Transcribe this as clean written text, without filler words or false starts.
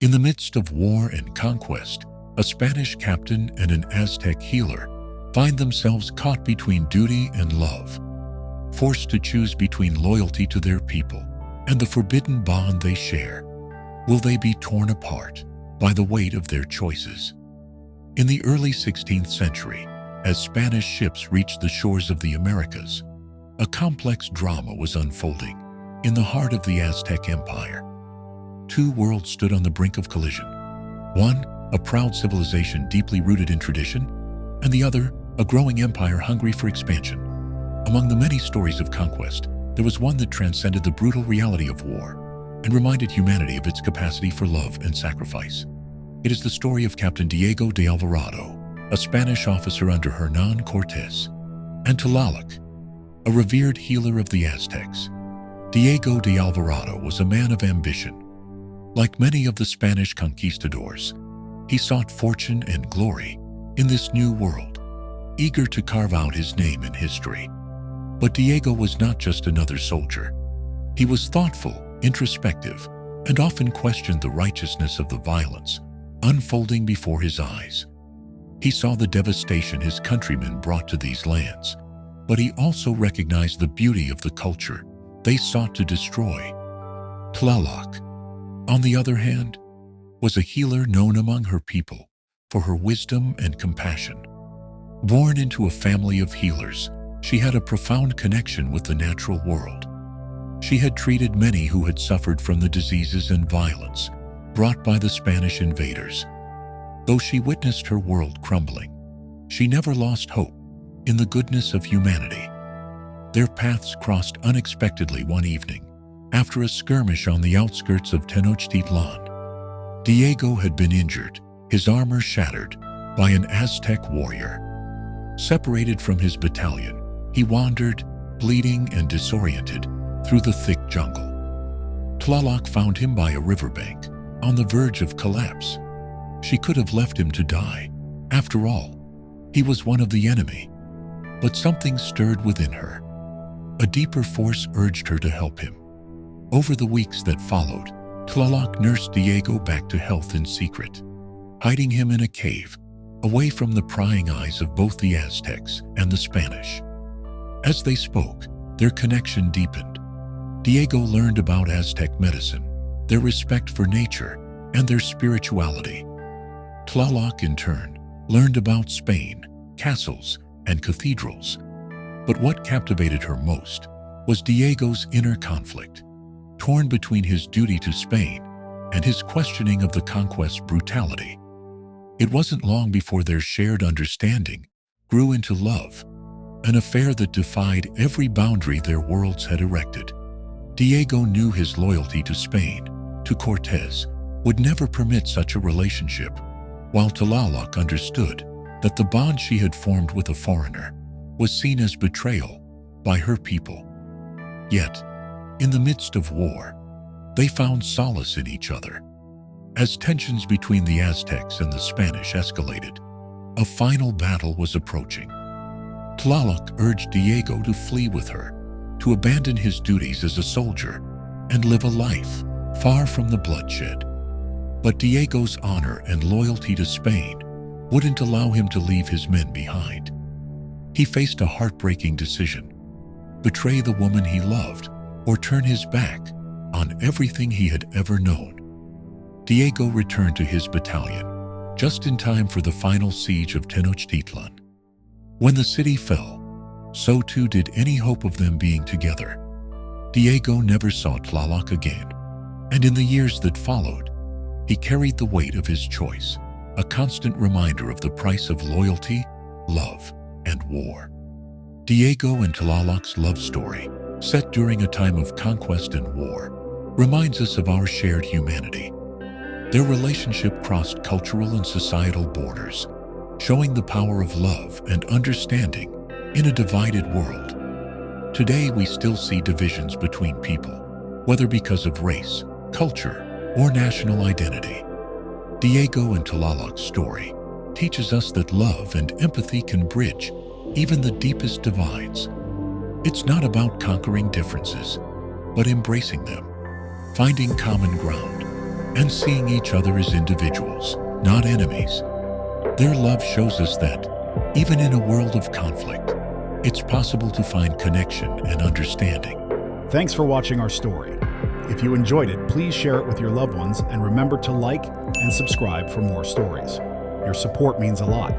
In the midst of war and conquest, a Spanish captain and an Aztec healer find themselves caught between duty and love, forced to choose between loyalty to their people and the forbidden bond they share. Will they be torn apart by the weight of their choices? In the early 16th century, as Spanish ships reached the shores of the Americas, a complex drama was unfolding in the heart of the Aztec Empire. Two worlds stood on the brink of collision. One, a proud civilization deeply rooted in tradition, and the other, a growing empire hungry for expansion. Among the many stories of conquest, there was one that transcended the brutal reality of war and reminded humanity of its capacity for love and sacrifice. It is the story of Captain Diego de Alvarado, a Spanish officer under Hernán Cortés, and Tlaloc, a revered healer of the Aztecs. Diego de Alvarado was a man of ambition. Like many of the Spanish conquistadors, he sought fortune and glory in this new world, eager to carve out his name in history. But Diego was not just another soldier. He was thoughtful, introspective, and often questioned the righteousness of the violence unfolding before his eyes. He saw the devastation his countrymen brought to these lands, but he also recognized the beauty of the culture they sought to destroy. Tlaloc, on the other hand, was a healer known among her people for her wisdom and compassion. Born into a family of healers, she had a profound connection with the natural world. She had treated many who had suffered from the diseases and violence brought by the Spanish invaders. Though she witnessed her world crumbling, she never lost hope in the goodness of humanity. Their paths crossed unexpectedly one evening after a skirmish on the outskirts of Tenochtitlan. Diego had been injured, his armor shattered by an Aztec warrior. Separated from his battalion, he wandered, bleeding and disoriented, through the thick jungle. Tlaloc found him by a riverbank, on the verge of collapse. She could have left him to die. After all, he was one of the enemy. But something stirred within her. A deeper force urged her to help him. Over the weeks that followed, Tlaloc nursed Diego back to health in secret, hiding him in a cave, away from the prying eyes of both the Aztecs and the Spanish. As they spoke, their connection deepened. Diego learned about Aztec medicine, their respect for nature, and their spirituality. Tlaloc, in turn, learned about Spain, castles, and cathedrals. But what captivated her most was Diego's inner conflict, torn between his duty to Spain and his questioning of the conquest's brutality. It wasn't long before their shared understanding grew into love, an affair that defied every boundary their worlds had erected. Diego knew his loyalty to Spain, to Cortés, would never permit such a relationship, while Tlaloc understood that the bond she had formed with a foreigner was seen as betrayal by her people. Yet, in the midst of war, they found solace in each other. As tensions between the Aztecs and the Spanish escalated, a final battle was approaching. Tlaloc urged Diego to flee with her, to abandon his duties as a soldier and live a life far from the bloodshed. But Diego's honor and loyalty to Spain wouldn't allow him to leave his men behind. He faced a heartbreaking decision: betray the woman he loved or turn his back on everything he had ever known. Diego returned to his battalion just in time for the final siege of Tenochtitlan. When the city fell, so too did any hope of them being together. Diego never saw Tlaloc again, and in the years that followed, he carried the weight of his choice, a constant reminder of the price of loyalty, love, and war. Diego and Tlaloc's love story, set during a time of conquest and war, reminds us of our shared humanity. Their relationship crossed cultural and societal borders, showing the power of love and understanding in a divided world. Today we still see divisions between people, whether because of race, culture, or national identity. Diego and Tlaloc's story teaches us that love and empathy can bridge even the deepest divides. It's not about conquering differences, but embracing them, finding common ground, and seeing each other as individuals, not enemies. Their love shows us that, even in a world of conflict, it's possible to find connection and understanding. Thanks for watching our story. If you enjoyed it, please share it with your loved ones and remember to like and subscribe for more stories. Your support means a lot.